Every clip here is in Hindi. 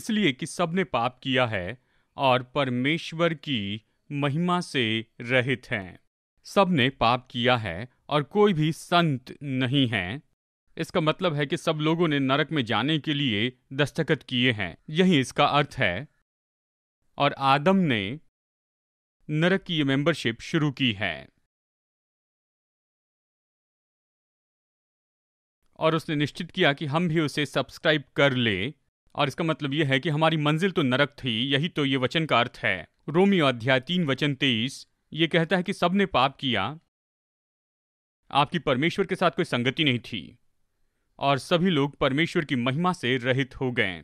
इसलिए कि सबने पाप किया है और परमेश्वर की महिमा से रहित हैं। सबने पाप किया है और कोई भी संत नहीं है। इसका मतलब है कि सब लोगों ने नरक में जाने के लिए दस्तखत किए हैं, यही इसका अर्थ है। और आदम ने नरक की ये मेंबरशिप शुरू की है और उसने निश्चित किया कि हम भी उसे सब्सक्राइब कर ले। और इसका मतलब यह है कि हमारी मंजिल तो नरक थी, यही तो ये वचन का अर्थ है। रोमियो अध्याय 3 वचन 23 ये कहता है कि सबने पाप किया, आपकी परमेश्वर के साथ कोई संगति नहीं थी और सभी लोग परमेश्वर की महिमा से रहित हो गए।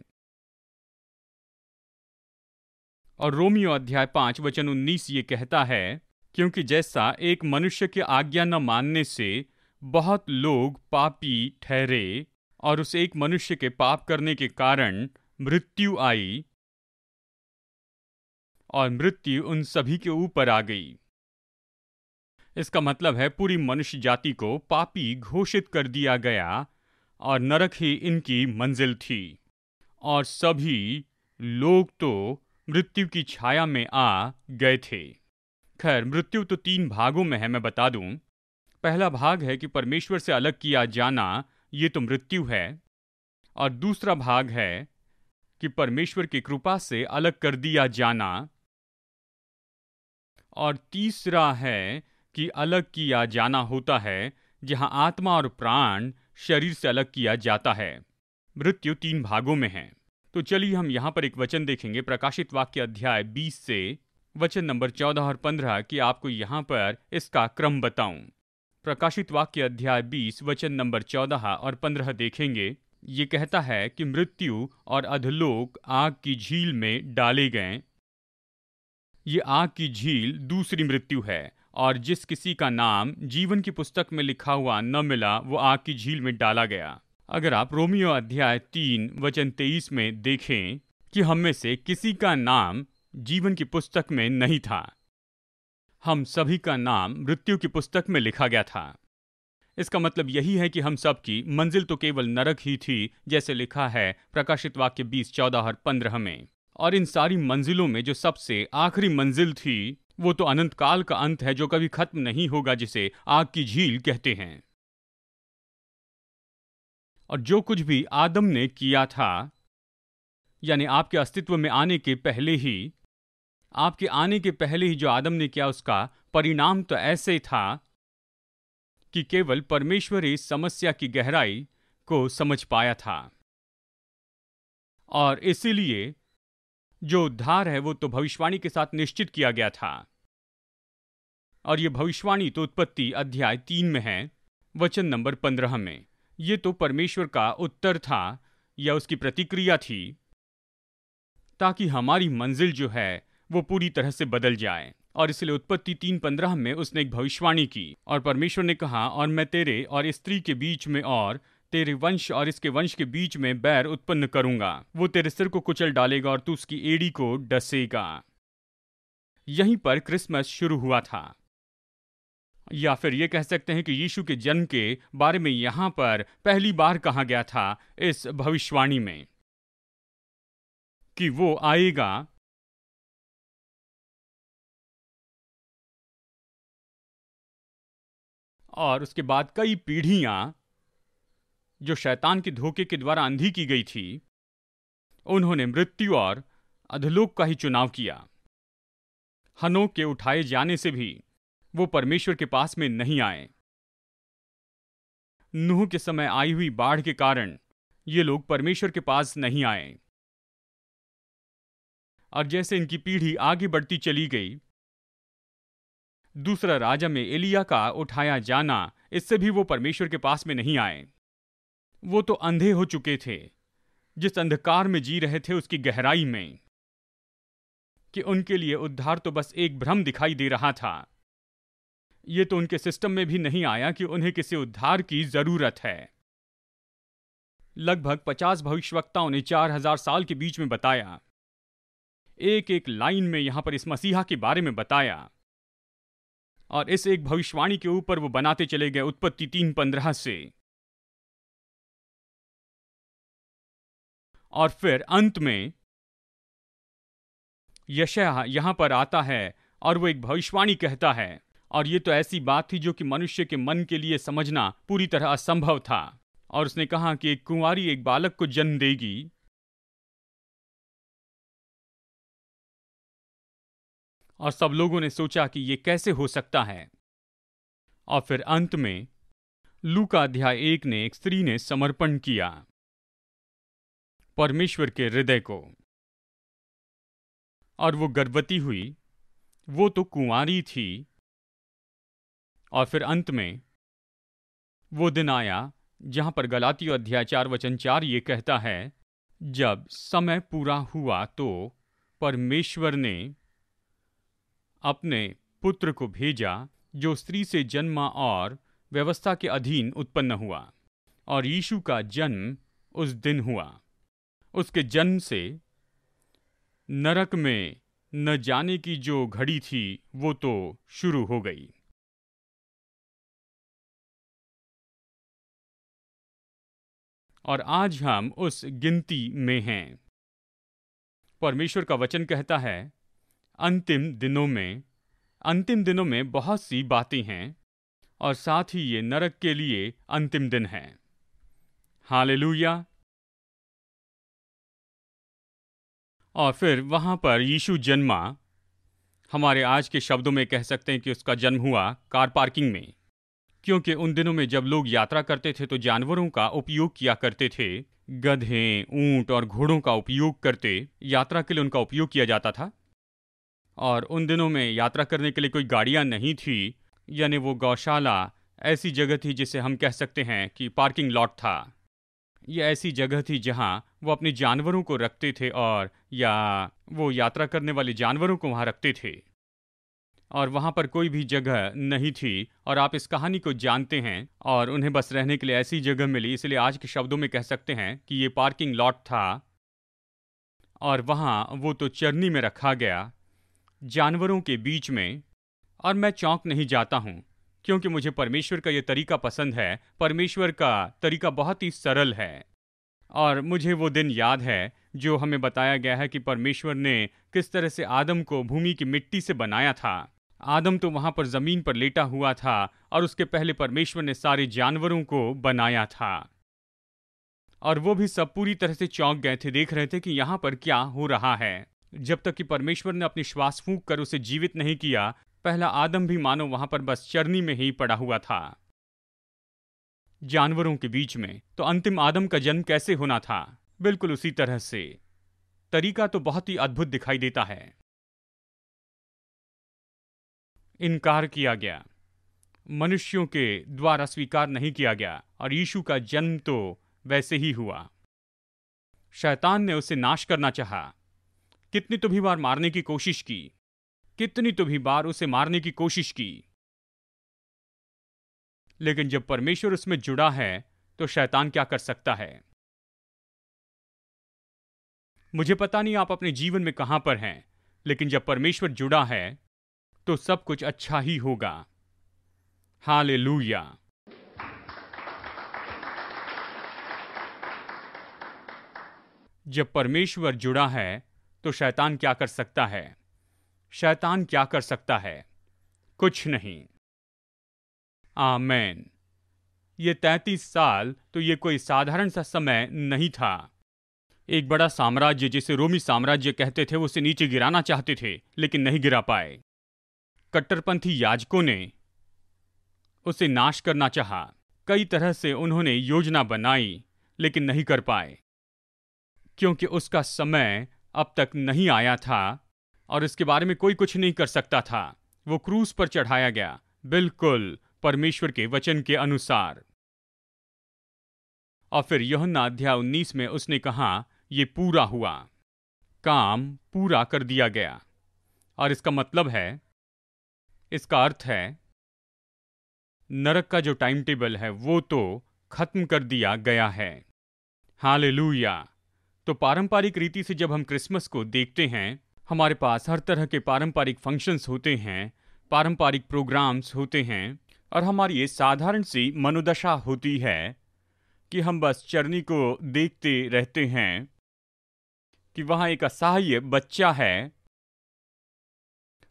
और रोमियो अध्याय 5 वचन 19 ये कहता है, क्योंकि जैसा एक मनुष्य की आज्ञा न मानने से बहुत लोग पापी ठहरे और उस एक मनुष्य के पाप करने के कारण मृत्यु आई और मृत्यु उन सभी के ऊपर आ गई। इसका मतलब है पूरी मनुष्य जाति को पापी घोषित कर दिया गया और नरक ही इनकी मंजिल थी और सभी लोग तो मृत्यु की छाया में आ गए थे। खैर, मृत्यु तो 3 भागों में है, मैं बता दूं। पहला भाग है कि परमेश्वर से अलग किया जाना, ये तो मृत्यु है। और दूसरा भाग है कि परमेश्वर की कृपा से अलग कर दिया जाना। और तीसरा है कि अलग किया जाना होता है जहां आत्मा और प्राण शरीर से अलग किया जाता है। मृत्यु 3 भागों में है। तो चलिए हम यहां पर एक वचन देखेंगे, प्रकाशित वाक्य अध्याय 20 से वचन नंबर 14 और 15 कि आपको यहां पर इसका क्रम बताऊं। प्रकाशित वाक्य अध्याय 20 वचन नंबर 14 और 15 देखेंगे। ये कहता है कि मृत्यु और अधोलोक आग की झील में डाले गए। ये आग की झील दूसरी मृत्यु है और जिस किसी का नाम जीवन की पुस्तक में लिखा हुआ न मिला वो आग की झील में डाला गया। अगर आप रोमियो अध्याय 3 वचन 23 में देखें कि हम में से किसी का नाम जीवन की पुस्तक में नहीं था, हम सभी का नाम मृत्यु की पुस्तक में लिखा गया था। इसका मतलब यही है कि हम सब की मंजिल तो केवल नरक ही थी, जैसे लिखा है प्रकाशित वाक्य 20, 14 और 15 में। और इन सारी मंजिलों में जो सबसे आखिरी मंजिल थी वो तो अनंत काल का अंत है, जो कभी खत्म नहीं होगा, जिसे आग की झील कहते हैं। और जो कुछ भी आदम ने किया था, यानी आपके अस्तित्व में आने के पहले ही, आपके आने के पहले ही जो आदम ने किया उसका परिणाम तो ऐसे था कि केवल परमेश्वर इस समस्या की गहराई को समझ पाया था। और इसीलिए जो उद्धार है वो तो भविष्यवाणी के साथ निश्चित किया गया था। और ये भविष्यवाणी तो उत्पत्ति अध्याय 3 में है वचन नंबर 15 में। ये तो परमेश्वर का उत्तर था या उसकी प्रतिक्रिया थी, ताकि हमारी मंजिल जो है वो पूरी तरह से बदल जाए। और इसलिए उत्पत्ति 3:15 में उसने एक भविष्यवाणी की और परमेश्वर ने कहा, और मैं तेरे और स्त्री के बीच में और तेरे वंश और इसके वंश के बीच में बैर उत्पन्न करूंगा। वो तेरे सिर को कुचल डालेगा और तू उसकी एड़ी को डसेगा। यहीं पर क्रिसमस शुरू हुआ था। या फिर ये कह सकते हैं कि यीशु के जन्म के बारे में यहां पर पहली बार कहा गया था इस भविष्यवाणी में कि वो आएगा और उसके बाद कई पीढ़ियां जो शैतान के धोखे के द्वारा अंधी की गई थी, उन्होंने मृत्यु और अधोलोक का ही चुनाव किया। हनोक के उठाए जाने से भी वो परमेश्वर के पास में नहीं आए। नूह के समय आई हुई बाढ़ के कारण ये लोग परमेश्वर के पास नहीं आए। और जैसे इनकी पीढ़ी आगे बढ़ती चली गई, दूसरा राजा में एलिया का उठाया जाना, इससे भी वो परमेश्वर के पास में नहीं आए। वो तो अंधे हो चुके थे, जिस अंधकार में जी रहे थे उसकी गहराई में, कि उनके लिए उद्धार तो बस एक भ्रम दिखाई दे रहा था। ये तो उनके सिस्टम में भी नहीं आया कि उन्हें किसी उद्धार की जरूरत है। लगभग 50 भविष्यवक्ताओं ने 4000 साल के बीच में बताया, एक एक लाइन में यहां पर इस मसीहा के बारे में बताया। और इस एक भविष्यवाणी के ऊपर वो बनाते चले गए उत्पत्ति 3:15 से। और फिर अंत में यशायाह यहाँ पर आता है और वो एक भविष्यवाणी कहता है, और ये तो ऐसी बात थी जो कि मनुष्य के मन के लिए समझना पूरी तरह असंभव था। और उसने कहा कि एक कुंवारी एक बालक को जन्म देगी, और सब लोगों ने सोचा कि ये कैसे हो सकता है। और फिर अंत में लूका अध्याय 1 ने एक स्त्री ने समर्पण किया परमेश्वर के हृदय को, और वो गर्भवती हुई। वो तो कुंवारी थी, और फिर अंत में वो दिन आया जहां पर गलातियों अध्याय 4 वचन 4 ये कहता है, जब समय पूरा हुआ तो परमेश्वर ने अपने पुत्र को भेजा जो स्त्री से जन्मा और व्यवस्था के अधीन उत्पन्न हुआ, और यीशु का जन्म उस दिन हुआ। उसके जन्म से नरक में न जाने की जो घड़ी थी वो तो शुरू हो गई। और आज हम उस गिनती में हैं। परमेश्वर का वचन कहता है अंतिम दिनों में बहुत सी बातें हैं, और साथ ही ये नरक के लिए अंतिम दिन है। हालेलुया। और फिर वहां पर यीशु जन्मा। हमारे आज के शब्दों में कह सकते हैं कि उसका जन्म हुआ कार पार्किंग में, क्योंकि उन दिनों में जब लोग यात्रा करते थे तो जानवरों का उपयोग किया करते थे। गधे, ऊंट और घोड़ों का उपयोग करते यात्रा के लिए उनका उपयोग किया जाता था। और उन दिनों में यात्रा करने के लिए कोई गाड़ियां नहीं थी, यानी वो गौशाला ऐसी जगह थी जिसे हम कह सकते हैं कि पार्किंग लॉट था। यह ऐसी जगह थी जहां वो अपने जानवरों को रखते थे, और या वो यात्रा करने वाले जानवरों को वहां रखते थे। और वहां पर कोई भी जगह नहीं थी, और आप इस कहानी को जानते हैं, और उन्हें बस रहने के लिए ऐसी जगह मिली। इसलिए आज के शब्दों में कह सकते हैं कि ये पार्किंग लॉट था, और वहां वो तो चरनी में रखा गया जानवरों के बीच में। और मैं चौंक नहीं जाता हूं, क्योंकि मुझे परमेश्वर का ये तरीका पसंद है। परमेश्वर का तरीका बहुत ही सरल है, और मुझे वो दिन याद है जो हमें बताया गया है कि परमेश्वर ने किस तरह से आदम को भूमि की मिट्टी से बनाया था। आदम तो वहां पर जमीन पर लेटा हुआ था, और उसके पहले परमेश्वर ने सारे जानवरों को बनाया था। और वो भी सब पूरी तरह से चौंक गए थे, देख रहे थे कि यहां पर क्या हो रहा है। जब तक कि परमेश्वर ने अपनी श्वास फूंक कर उसे जीवित नहीं किया, पहला आदम भी मानो वहां पर बस चरनी में ही पड़ा हुआ था, जानवरों के बीच में। तो अंतिम आदम का जन्म कैसे होना था? बिल्कुल उसी तरह से। तरीका तो बहुत ही अद्भुत दिखाई देता है। इनकार किया गया, मनुष्यों के द्वारा स्वीकार नहीं किया गया, और यीशु का जन्म तो वैसे ही हुआ। शैतान ने उसे नाश करना चाहा, कितनी तो भी बार मारने की कोशिश की, कितनी तो भी बार उसे मारने की कोशिश की। लेकिन जब परमेश्वर उसमें जुड़ा है तो शैतान क्या कर सकता है? मुझे पता नहीं आप अपने जीवन में कहां पर हैं, लेकिन जब परमेश्वर जुड़ा है तो सब कुछ अच्छा ही होगा। हालेलुया। जब परमेश्वर जुड़ा है तो शैतान क्या कर सकता है? शैतान क्या कर सकता है? कुछ नहीं। आमेन। ये 33 साल तो ये कोई साधारण सा समय नहीं था। एक बड़ा साम्राज्य जिसे रोमी साम्राज्य कहते थे, उसे नीचे गिराना चाहते थे, लेकिन नहीं गिरा पाए। कट्टरपंथी याजकों ने उसे नाश करना चाहा। कई तरह से उन्होंने योजना बनाई, लेकिन नहीं कर पाए, क्योंकि उसका समय अब तक नहीं आया था, और इसके बारे में कोई कुछ नहीं कर सकता था। वो क्रूस पर चढ़ाया गया, बिल्कुल परमेश्वर के वचन के अनुसार। और फिर यूहन्ना अध्याय 19 में उसने कहा, ये पूरा हुआ, काम पूरा कर दिया गया। और इसका मतलब है, इसका अर्थ है, नरक का जो टाइम टेबल है वो तो खत्म कर दिया गया है। हालेलुया। तो पारंपरिक रीति से जब हम क्रिसमस को देखते हैं, हमारे पास हर तरह के पारंपरिक फंक्शंस होते हैं, पारंपरिक प्रोग्राम्स होते हैं, और हमारी ये साधारण सी मनोदशा होती है कि हम बस चरनी को देखते रहते हैं कि वहाँ एक असहाय बच्चा है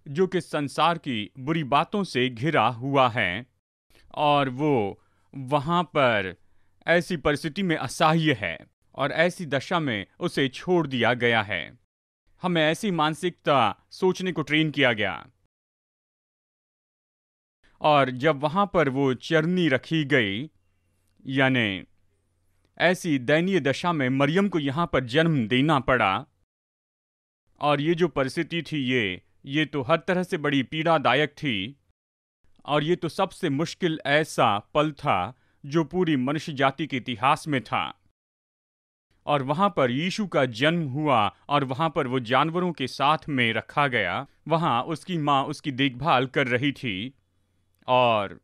जो कि संसार की बुरी बातों से घिरा हुआ है, और वो वहाँ पर ऐसी परिस्थिति में असहाय है और ऐसी दशा में उसे छोड़ दिया गया है। हमें ऐसी मानसिकता सोचने को ट्रेन किया गया। और जब वहाँ पर वो चरनी रखी गई, यानी ऐसी दयनीय दशा में मरियम को यहाँ पर जन्म देना पड़ा, और ये जो परिस्थिति थी ये तो हर तरह से बड़ी पीड़ादायक थी, और ये तो सबसे मुश्किल ऐसा पल था जो पूरी मनुष्य जाति के इतिहास में था। और वहाँ पर यीशु का जन्म हुआ और वहाँ पर वो जानवरों के साथ में रखा गया। वहाँ उसकी माँ उसकी देखभाल कर रही थी। और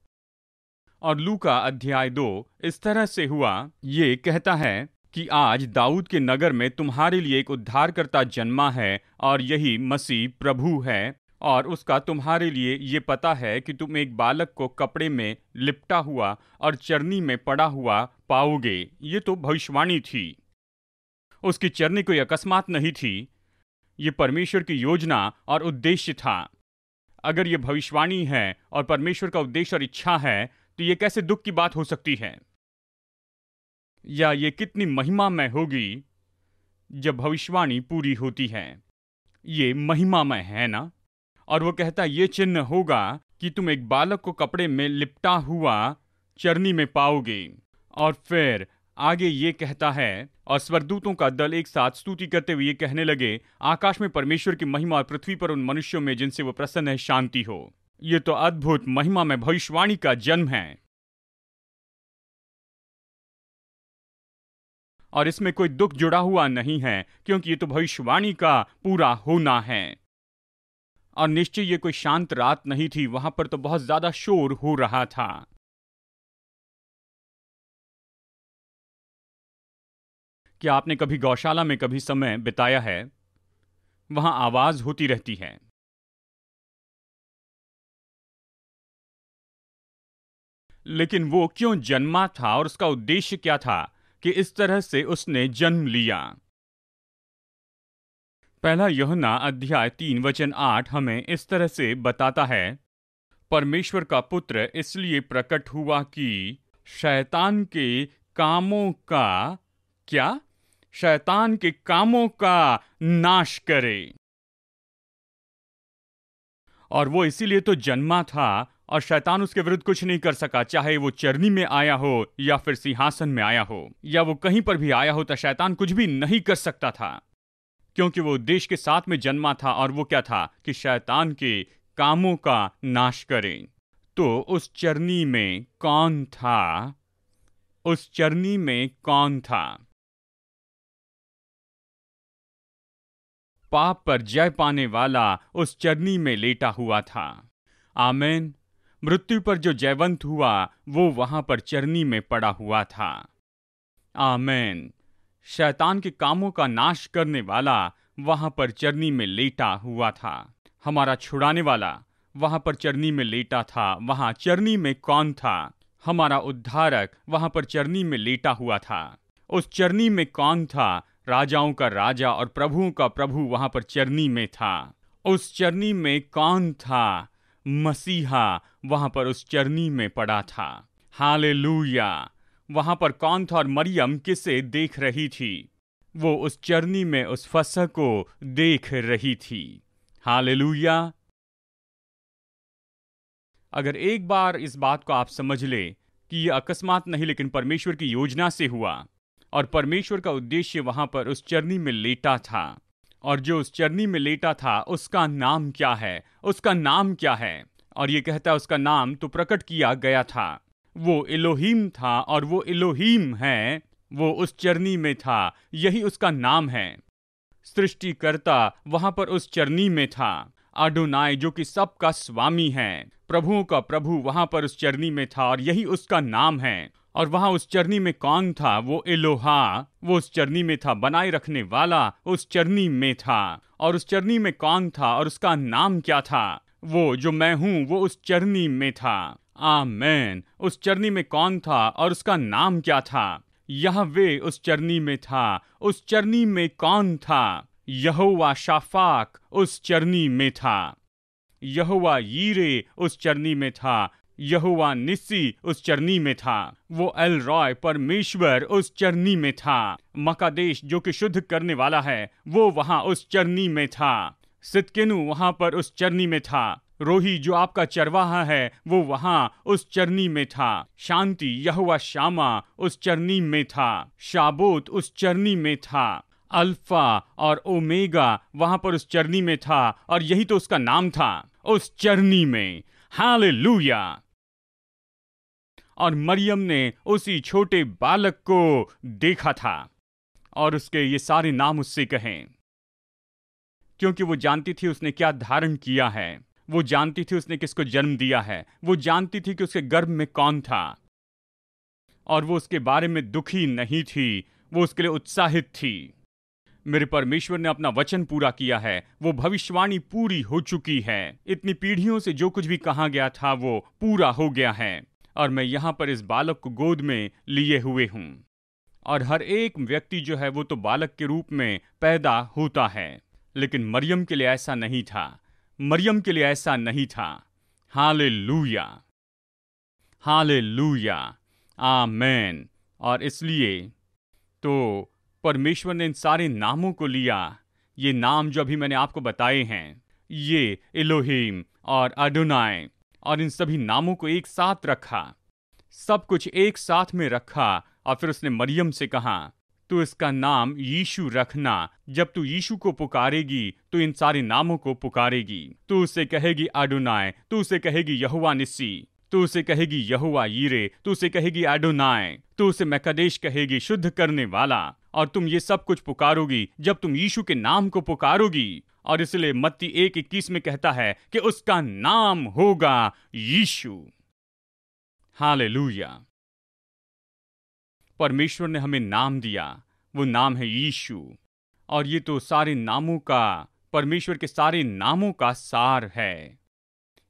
लूका अध्याय 2 इस तरह से हुआ। ये कहता है कि आज दाऊद के नगर में तुम्हारे लिए एक उद्धारकर्ता जन्मा है, और यही मसीह प्रभु है। और उसका तुम्हारे लिए ये पता है कि तुम एक बालक को कपड़े में लिपटा हुआ और चरनी में पड़ा हुआ पाओगे। ये तो भविष्यवाणी थी। उसकी चरनी कोई अकस्मात नहीं थी, ये परमेश्वर की योजना और उद्देश्य था। अगर ये भविष्यवाणी है और परमेश्वर का उद्देश्य और इच्छा है, तो ये कैसे दुख की बात हो सकती है? या ये कितनी महिमामय होगी जब भविष्यवाणी पूरी होती है। ये महिमामय है ना। और वो कहता है ये चिन्ह होगा कि तुम एक बालक को कपड़े में लिपटा हुआ चरनी में पाओगे। और फिर आगे ये कहता है, और स्वर्गदूतों का दल एक साथ स्तुति करते हुए ये कहने लगे, आकाश में परमेश्वर की महिमा और पृथ्वी पर उन मनुष्यों में जिनसे वो प्रसन्न है शांति हो। ये तो अद्भुत महिमा में भविष्यवाणी का जन्म है, और इसमें कोई दुख जुड़ा हुआ नहीं है, क्योंकि ये तो भविष्यवाणी का पूरा होना है। और निश्चय ये कोई शांत रात नहीं थी, वहां पर तो बहुत ज्यादा शोर हो रहा था। क्या आपने कभी गौशाला में कभी समय बिताया है? वहां आवाज होती रहती है। लेकिन वो क्यों जन्मा था और उसका उद्देश्य क्या था कि इस तरह से उसने जन्म लिया? पहला यूहन्ना अध्याय 3 वचन 8 हमें इस तरह से बताता है, परमेश्वर का पुत्र इसलिए प्रकट हुआ कि शैतान के कामों का क्या? शैतान के कामों का नाश करे। और वो इसीलिए तो जन्मा था, और शैतान उसके विरुद्ध कुछ नहीं कर सका। चाहे वो चरनी में आया हो या फिर सिंहासन में आया हो या वो कहीं पर भी आया हो, तो शैतान कुछ भी नहीं कर सकता था, क्योंकि वो उद्देश्य के साथ में जन्मा था। और वो क्या था कि शैतान के कामों का नाश करे। तो उस चरनी में कौन था? उस चरनी में कौन था? पाप पर जय पाने वाला उस चरनी में लेटा हुआ था। आमीन। मृत्यु पर जो जयवंत हुआ वो वहां पर चरनी में पड़ा हुआ था। आमीन। शैतान के कामों का नाश करने वाला वहां पर चरनी में लेटा हुआ था। हमारा छुड़ाने वाला वहां पर चरनी में लेटा था। वहां चरनी में कौन था? हमारा उद्धारक वहां पर चरनी में लेटा हुआ था। उस चरनी में कौन था? राजाओं का राजा और प्रभुओं का प्रभु वहां पर चरनी में था। उस चरनी में कौन था? मसीहा वहां पर उस चरनी में पड़ा था। हालेलुया। वहां पर कौन था? और मरियम किसे देख रही थी? वो उस चरनी में उस फसह को देख रही थी। हालेलुया। अगर एक बार इस बात को आप समझ ले कि यह अकस्मात नहीं, लेकिन परमेश्वर की योजना से हुआ, और परमेश्वर का उद्देश्य वहां पर उस चरनी में लेटा था, और जो उस चरनी में लेटा था उसका नाम क्या है? उसका नाम क्या है? और ये कहता है उसका नाम तो प्रकट किया गया था। वो इलोहीम था, और वो इलोहीम है, वो उस चरनी में था। यही उसका नाम है। सृष्टिकर्ता वहां पर उस चरनी में था। अडोनाय जो कि सबका स्वामी है, प्रभुओं का प्रभु वहां पर उस चरनी में था, और यही उसका नाम है। और वहां उस चरनी में कौन था? वो एलोहा, वो उस चरनी में था। बनाए रखने वाला उस चरनी में था। और उस चरनी में कौन था और उसका नाम क्या था? वो जो मैं हूं वो उस चरनी में था। आमीन। उस चरनी में कौन था और उसका नाम क्या था? यहोवा उस चरनी में था। उस चरनी में कौन था? यहोवा शाफाक उस चरनी में था। यहोवा यीरे उस चरनी में था, यहोवा निस्सी उस चरनी में था, वो एल रॉय परमेश्वर उस चरनी में था। मकादेश जो कि शुद्ध करने वाला है, वो वहां उस चरनी में था। सिदकिनु वहां पर उस चरनी में था। रोही जो आपका चरवाहा है, वो वहां उस चरनी में था। शांति यहोवा शामा उस चरनी में था। शाबोत उस चरनी में था। अल्फा और ओमेगा वहां पर उस चरनी में था, और यही तो उसका नाम था, उस चरनी में। हालेलुया। और मरियम ने उसी छोटे बालक को देखा था, और उसके ये सारे नाम उससे कहें, क्योंकि वो जानती थी उसने क्या धारण किया है, वो जानती थी उसने किसको जन्म दिया है, वो जानती थी कि उसके गर्भ में कौन था, और वो उसके बारे में दुखी नहीं थी, वो उसके लिए उत्साहित थी। मेरे परमेश्वर ने अपना वचन पूरा किया है, वो भविष्यवाणी पूरी हो चुकी है। इतनी पीढ़ियों से जो कुछ भी कहा गया था वो पूरा हो गया है, और मैं यहां पर इस बालक को गोद में लिए हुए हूं। और हर एक व्यक्ति जो है वो तो बालक के रूप में पैदा होता है, लेकिन मरियम के लिए ऐसा नहीं था। मरियम के लिए ऐसा नहीं था। हालेलुया, हालेलुया, आमेन। और इसलिए तो परमेश्वर ने इन सारे नामों को लिया, ये नाम जो अभी मैंने आपको बताए हैं, ये एलोहिम और अडोनाय, और इन सभी नामों को एक साथ रखा, सब कुछ एक साथ में रखा। और फिर उसने मरियम से कहा, तू इसका नाम यीशु रखना। जब तू यीशु को पुकारेगी तो इन सारे नामों को पुकारेगी। तू उसे कहेगी अडोनाय, तू उसे कहेगी यहोवा निस्सी, तू उसे कहेगी यहोवा यीरे, तू उसे कहेगी अडोनाय, तू उसे मकादेश कहेगी, शुद्ध करने वाला। और तुम ये सब कुछ पुकारोगी जब तुम यीशु के नाम को पुकारोगी। और इसलिए मत्ती 1:21 में कहता है कि उसका नाम होगा यीशु। हालेलुया। परमेश्वर ने हमें नाम दिया, वो नाम है यीशु। और ये तो सारे नामों का, परमेश्वर के सारे नामों का सार है।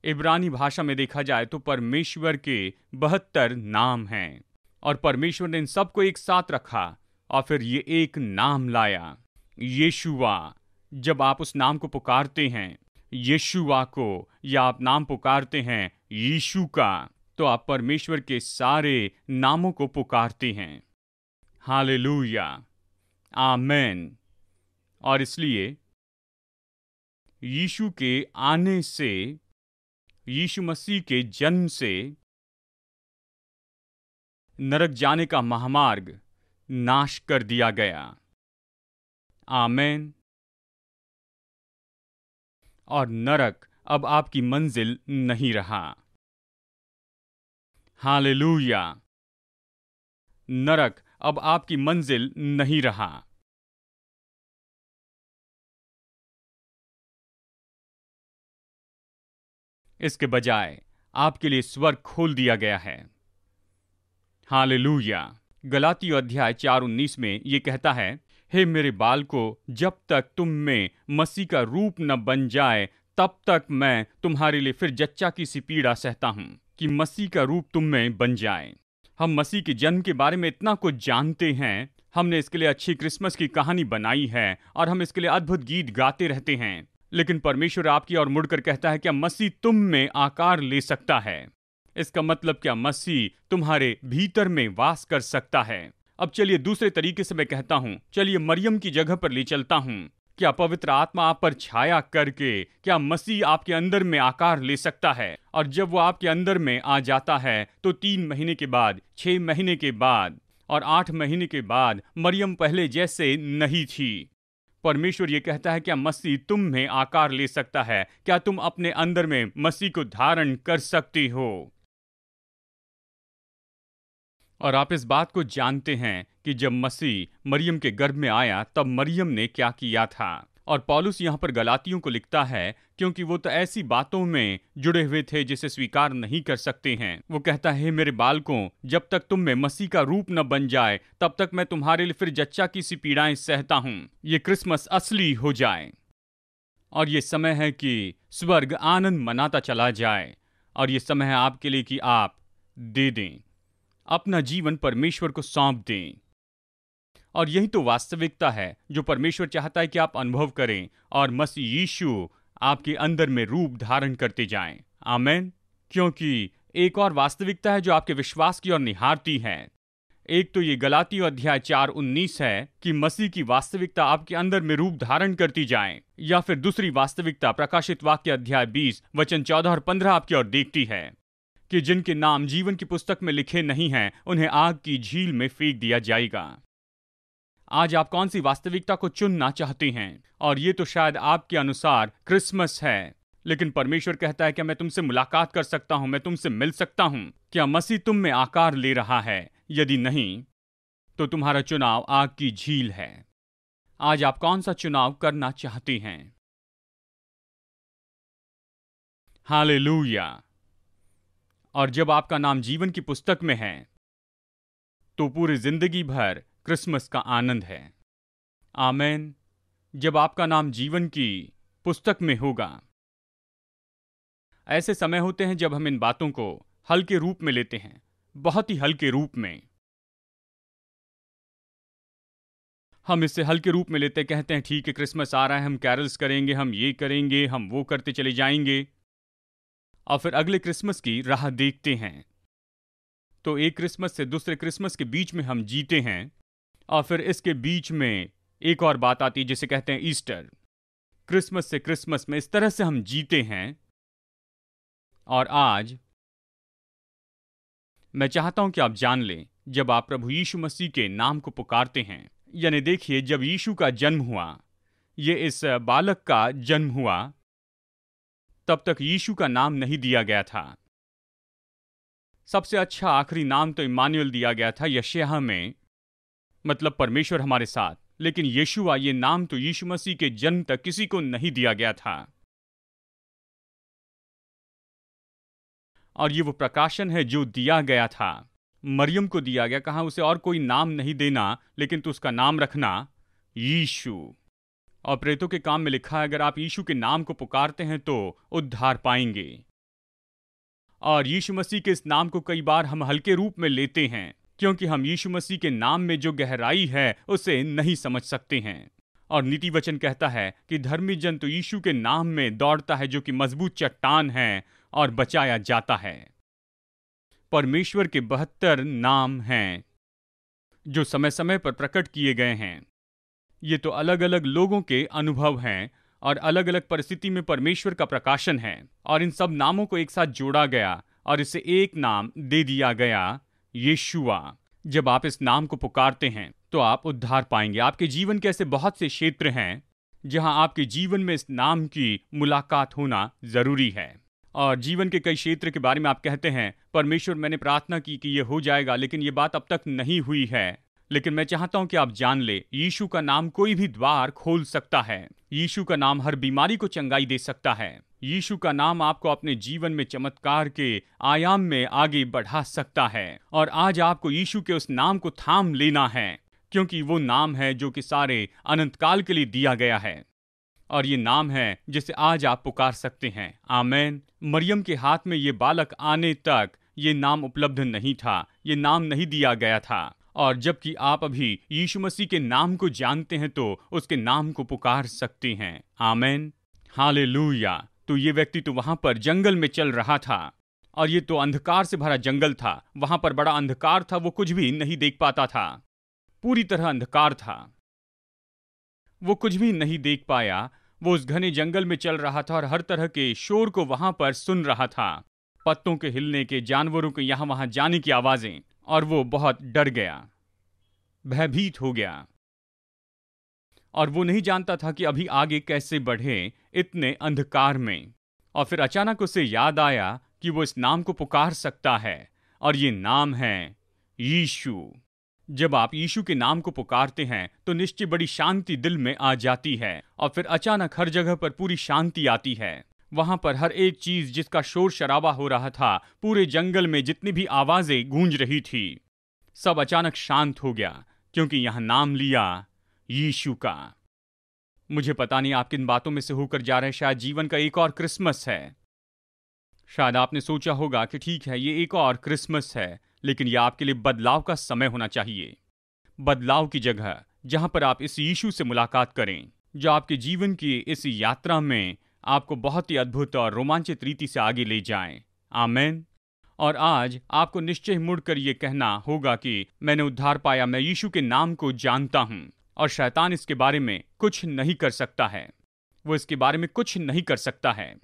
इब्रानी भाषा में देखा जाए तो परमेश्वर के 72 नाम हैं, और परमेश्वर ने इन सबको एक साथ रखा, और फिर ये एक नाम लाया, यीशुआ। जब आप उस नाम को पुकारते हैं, यीशुआ को, या आप नाम पुकारते हैं यीशु का, तो आप परमेश्वर के सारे नामों को पुकारते हैं। हालेलुया, आमेन। और इसलिए यीशु के आने से, यीशु मसीह के जन्म से नरक जाने का महामार्ग नाश कर दिया गया। आमेन। और नरक अब आपकी मंजिल नहीं रहा। हालेलुया। नरक अब आपकी मंजिल नहीं रहा। इसके बजाय आपके लिए स्वर्ग खोल दिया गया है। हालेलुया। गलाती अध्याय 4:19 में ये कहता है, हे मेरे बालको, जब तक तुम में मसीह का रूप न बन जाए, तब तक मैं तुम्हारे लिए फिर जच्चा की सी पीड़ा सहता हूं, कि मसीह का रूप तुम में बन जाए। हम मसीह के जन्म के बारे में इतना कुछ जानते हैं, हमने इसके लिए अच्छी क्रिसमस की कहानी बनाई है, और हम इसके लिए अद्भुत गीत गाते रहते हैं। लेकिन परमेश्वर आपकी ओर मुड़कर कहता है, क्या मसीह तुम में आकार ले सकता है? इसका मतलब क्या मसीह तुम्हारे भीतर में वास कर सकता है? अब चलिए दूसरे तरीके से मैं कहता हूं, चलिए मरियम की जगह पर ले चलता हूं। क्या पवित्र आत्मा आप पर छाया करके, क्या मसीह आपके अंदर में आकार ले सकता है? और जब वो आपके अंदर में आ जाता है तो 3 महीने के बाद, 6 महीने के बाद और 8 महीने के बाद मरियम पहले जैसे नहीं थी। परमेश्वर ये कहता है, क्या मसीह तुम में आकार ले सकता है? क्या तुम अपने अंदर में मसीह को धारण कर सकती हो? और आप इस बात को जानते हैं कि जब मसीह मरियम के गर्भ में आया तब मरियम ने क्या किया था। और पौलुस यहाँ पर गलातियों को लिखता है, क्योंकि वो तो ऐसी बातों में जुड़े हुए थे जिसे स्वीकार नहीं कर सकते हैं। वो कहता है, मेरे बालकों, जब तक तुम में मसीह का रूप न बन जाए, तब तक मैं तुम्हारे लिए फिर जच्चा की सी पीड़ाएं सहता हूं। ये क्रिसमस असली हो जाए, और ये समय है कि स्वर्ग आनंद मनाता चला जाए। और ये समय है आपके लिए कि आप दे दें, अपना जीवन परमेश्वर को सौंप दें। और यही तो वास्तविकता है जो परमेश्वर चाहता है कि आप अनुभव करें। और मसीह यीशु आपके अंदर में रूप धारण करते जाएं। आमेन। क्योंकि एक और वास्तविकता है जो आपके विश्वास की ओर निहारती है। एक तो ये गलातियों अध्याय 4:19 है कि मसीह की वास्तविकता आपके अंदर में रूप धारण करती जाए, या फिर दूसरी वास्तविकता प्रकाशित वाक्य अध्याय 20 वचन 14 और 15 आपकी ओर देखती है कि जिनके नाम जीवन की पुस्तक में लिखे नहीं हैं उन्हें आग की झील में फेंक दिया जाएगा। आज आप कौन सी वास्तविकता को चुनना चाहते हैं? और ये तो शायद आपके अनुसार क्रिसमस है, लेकिन परमेश्वर कहता है कि मैं तुमसे मुलाकात कर सकता हूं, मैं तुमसे मिल सकता हूं। क्या मसीह तुम में आकार ले रहा है? यदि नहीं, तो तुम्हारा चुनाव आग की झील है। आज आप कौन सा चुनाव करना चाहते हैं? हालेलुया। और जब आपका नाम जीवन की पुस्तक में है तो पूरी जिंदगी भर क्रिसमस का आनंद है। आमेन। जब आपका नाम जीवन की पुस्तक में होगा। ऐसे समय होते हैं जब हम इन बातों को हल्के रूप में लेते हैं, बहुत ही हल्के रूप में। हम इससे हल्के रूप में लेते कहते हैं ठीक है, क्रिसमस आ रहा है, हम कैरल्स करेंगे, हम ये करेंगे, हम वो करते चले जाएंगे, और फिर अगले क्रिसमस की राह देखते हैं। तो एक क्रिसमस से दूसरे क्रिसमस के बीच में हम जीते हैं, और फिर इसके बीच में एक और बात आती है जिसे कहते हैं ईस्टर। क्रिसमस से क्रिसमस में इस तरह से हम जीते हैं। और आज मैं चाहता हूं कि आप जान लें, जब आप प्रभु यीशु मसीह के नाम को पुकारते हैं, यानी देखिए, जब यीशु का जन्म हुआ, ये इस बालक का जन्म हुआ, तब तक यीशु का नाम नहीं दिया गया था। सबसे अच्छा आखिरी नाम तो इम्मानुएल दिया गया था यशायाह में, मतलब परमेश्वर हमारे साथ। लेकिन यीशुआ, ये नाम तो यीशु मसीह के जन्म तक किसी को नहीं दिया गया था। और ये वो प्रकाशन है जो दिया गया था, मरियम को दिया गया। कहा उसे और कोई नाम नहीं देना, लेकिन तू उसका नाम रखना यीशु। और प्रेतों के काम में लिखा है, अगर आप यीशु के नाम को पुकारते हैं तो उद्धार पाएंगे। और यीशु मसीह के इस नाम को कई बार हम हल्के रूप में लेते हैं, क्योंकि हम यीशु मसीह के नाम में जो गहराई है उसे नहीं समझ सकते हैं। और नीति वचन कहता है कि धर्मी जन तो यीशु के नाम में दौड़ता है, जो कि मजबूत चट्टान है, और बचाया जाता है। परमेश्वर के 72 नाम हैं जो समय समय पर प्रकट किए गए हैं। ये तो अलग अलग लोगों के अनुभव हैं और अलग अलग परिस्थिति में परमेश्वर का प्रकाशन है। और इन सब नामों को एक साथ जोड़ा गया और इसे एक नाम दे दिया गया, यीशुआ। जब आप इस नाम को पुकारते हैं तो आप उद्धार पाएंगे। आपके जीवन के ऐसे बहुत से क्षेत्र हैं जहां आपके जीवन में इस नाम की मुलाकात होना जरूरी है। और जीवन के कई क्षेत्र के बारे में आप कहते हैं, परमेश्वर मैंने प्रार्थना की कि ये हो जाएगा, लेकिन ये बात अब तक नहीं हुई है। लेकिन मैं चाहता हूं कि आप जान ले, यीशु का नाम कोई भी द्वार खोल सकता है। यीशु का नाम हर बीमारी को चंगाई दे सकता है। यीशु का नाम आपको अपने जीवन में चमत्कार के आयाम में आगे बढ़ा सकता है। और आज आपको यीशु के उस नाम को थाम लेना है, क्योंकि वो नाम है जो कि सारे अनंत काल के लिए दिया गया है। और ये नाम है जिसे आज आप पुकार सकते हैं। आमेन। मरियम के हाथ में ये बालक आने तक ये नाम उपलब्ध नहीं था, ये नाम नहीं दिया गया था। और जबकि आप अभी यीशु मसीह के नाम को जानते हैं तो उसके नाम को पुकार सकते हैं। आमेन। हालेलुया। तो ये व्यक्ति तो वहां पर जंगल में चल रहा था, और ये तो अंधकार से भरा जंगल था। वहां पर बड़ा अंधकार था, वो कुछ भी नहीं देख पाता था, पूरी तरह अंधकार था, वो कुछ भी नहीं देख पाया। वो उस घने जंगल में चल रहा था और हर तरह के शोर को वहां पर सुन रहा था, पत्तों के हिलने के, जानवरों के यहां वहां जाने की आवाजें। और वो बहुत डर गया, भयभीत हो गया, और वो नहीं जानता था कि अभी आगे कैसे बढ़े इतने अंधकार में। और फिर अचानक उसे याद आया कि वो इस नाम को पुकार सकता है, और ये नाम है यीशु। जब आप यीशु के नाम को पुकारते हैं तो निश्चय बड़ी शांति दिल में आ जाती है। और फिर अचानक हर जगह पर पूरी शांति आती है। वहां पर हर एक चीज जिसका शोर शराबा हो रहा था, पूरे जंगल में जितनी भी आवाजें गूंज रही थी, सब अचानक शांत हो गया, क्योंकि यहां नाम लिया यीशु का। मुझे पता नहीं आप किन बातों में से होकर जा रहे हैं। शायद जीवन का एक और क्रिसमस है। शायद आपने सोचा होगा कि ठीक है, ये एक और क्रिसमस है, लेकिन यह आपके लिए बदलाव का समय होना चाहिए। बदलाव की जगह जहां पर आप इस यीशु से मुलाकात करें, जो आपके जीवन की इस यात्रा में आपको बहुत ही अद्भुत और रोमांचित रीति से आगे ले जाएं। आमीन। और आज आपको निश्चय मुड़कर ये कहना होगा कि मैंने उद्धार पाया, मैं यीशु के नाम को जानता हूं और शैतान इसके बारे में कुछ नहीं कर सकता है, वो इसके बारे में कुछ नहीं कर सकता है।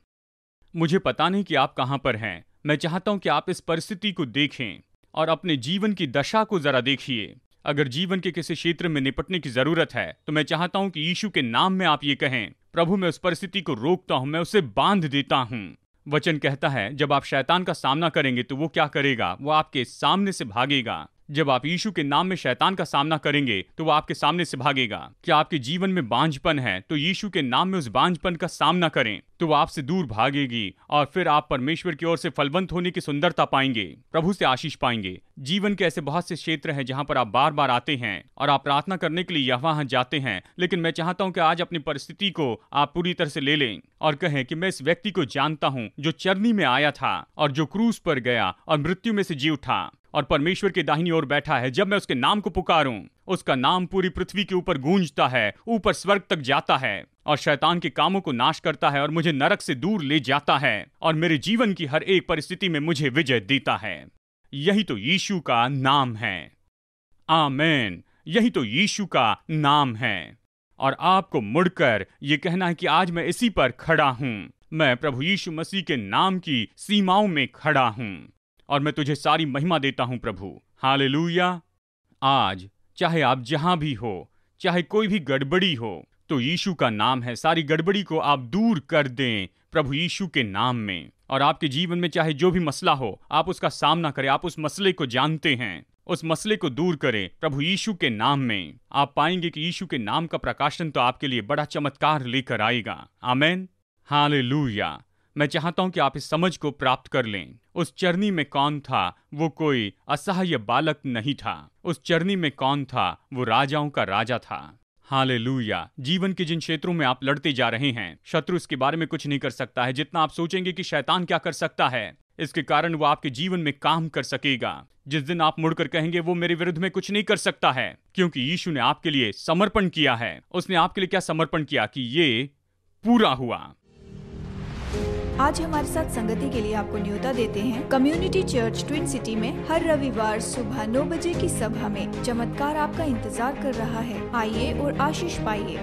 मुझे पता नहीं कि आप कहां पर हैं। मैं चाहता हूं कि आप इस परिस्थिति को देखें और अपने जीवन की दशा को जरा देखिए। अगर जीवन के किसी क्षेत्र में निपटने की जरूरत है तो मैं चाहता हूं कि यीशु के नाम में आप ये कहें, प्रभु मैं उस परिस्थिति को रोकता हूं, मैं उसे बांध देता हूं। वचन कहता है जब आप शैतान का सामना करेंगे तो वो क्या करेगा, वो आपके सामने से भागेगा। जब आप यीशु के नाम में शैतान का सामना करेंगे तो वो आपके सामने से भागेगा। क्या आपके जीवन में बांझपन है तो यीशु के नाम में उस बांझपन का सामना करें तो वो आपसे दूर भागेगी और फिर आप परमेश्वर की ओर से फलवंत होने की सुंदरता पाएंगे, प्रभु से आशीष पाएंगे। जीवन के ऐसे बहुत से क्षेत्र हैं जहां पर आप बार बार आते हैं और आप प्रार्थना करने के लिए यहाँ जाते हैं, लेकिन मैं चाहता हूं कि आज अपनी परिस्थिति को आप पूरी तरह से ले लें और कहें कि मैं इस व्यक्ति को जानता हूं जो चरनी में आया था और जो क्रूस पर गया और मृत्यु में से जी उठा और परमेश्वर के दाहिनी ओर बैठा है। जब मैं उसके नाम को पुकारूं, उसका नाम पूरी पृथ्वी के ऊपर गूंजता है, ऊपर स्वर्ग तक जाता है और शैतान के कामों को नाश करता है और मुझे नरक से दूर ले जाता है और मेरे जीवन की हर एक परिस्थिति में मुझे विजय देता है। यही तो यीशु का नाम है। आमीन। यही तो यीशु का नाम है। और आपको मुड़कर यह कहना है कि आज मैं इसी पर खड़ा हूं। मैं प्रभु यीशु मसीह के नाम की सीमाओं में खड़ा हूं और मैं तुझे सारी महिमा देता हूं प्रभु। हालेलुया। आज चाहे आप जहां भी हो, चाहे कोई भी गड़बड़ी हो, तो यीशु का नाम है। सारी गड़बड़ी को आप दूर कर दें प्रभु यीशु के नाम में। और आपके जीवन में चाहे जो भी मसला हो, आप उसका सामना करें। आप उस मसले को जानते हैं, उस मसले को दूर करें प्रभु यीशु के नाम में। आप पाएंगे कि यीशु के नाम का प्रकाशन तो आपके लिए बड़ा चमत्कार लेकर आएगा। आमीन। हालेलुया। मैं चाहता हूं कि आप इस समझ को प्राप्त कर लें। उस चरनी में कौन था? वो कोई असहाय बालक नहीं था। उस चरनी में कौन था? वो राजाओं का राजा था। हालेलुया। जीवन के जिन क्षेत्रों में आप लड़ते जा रहे हैं, शत्रु इसके बारे में कुछ नहीं कर सकता है। जितना आप सोचेंगे कि शैतान क्या कर सकता है, इसके कारण वो आपके जीवन में काम कर सकेगा। जिस दिन आप मुड़कर कहेंगे वो मेरे विरुद्ध में कुछ नहीं कर सकता है, क्योंकि यीशु ने आपके लिए समर्पण किया है। उसने आपके लिए क्या समर्पण किया कि ये पूरा हुआ। आज हमारे साथ संगति के लिए आपको न्योता देते हैं कम्युनिटी चर्च ट्विन सिटी में हर रविवार सुबह 9 बजे की सभा में। चमत्कार आपका इंतजार कर रहा है। आइए और आशीष पाइए।